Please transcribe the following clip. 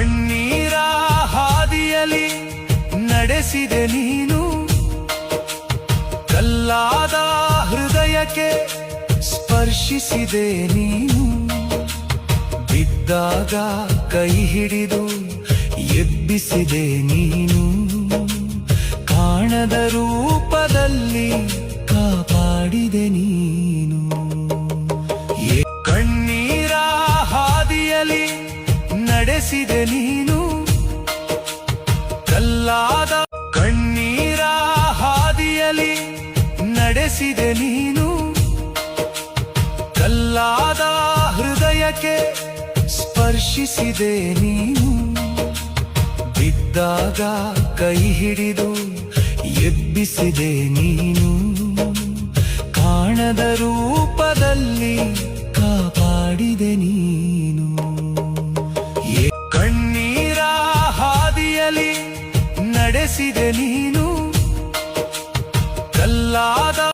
ಕಣ್ಣೀರ ಹಾದಿಯಲಿ ನಡೆಸಿದೆ ನೀನು, ಕಲ್ಲಾದ ಹೃದಯಕ್ಕೆ ಸ್ಪರ್ಶಿಸಿದೆ ನೀನು, ಬಿದ್ದಾಗ ಕೈ ಹಿಡಿದು ಎಬ್ಬಿಸಿದೆ ನೀನು, ಕಾಣದ ರೂಪದಲ್ಲಿ ಕಾಪಾಡಿದೆ ನೀನು. ಕಣ್ಣೀರ ಹಾದಿಯಲಿ ನಡೆಸಿದೆ ನೀನು, ಕಲ್ಲಾದ ಕಣ್ಣೀರ ಹಾದಿಯಲಿ ನಡೆಸಿದೆ ನೀನು, ಕಲ್ಲಾದ ಹೃದಯಕ್ಕೆ ಸ್ಪರ್ಶಿಸಿದೆ ನೀನು, ಬಿದ್ದಾಗ ಕೈ ಹಿಡಿದು ಎಬ್ಬಿಸಿದೆ ನೀನು, ಕಾಣದ ರೂಪದಲ್ಲಿ ಕಾಪಾಡಿದೆ ನೀನು. ಕಣ್ಣೀರ ಹಾದಿಯಲಿ ನಡೆಸಿದೆ ನೀನು,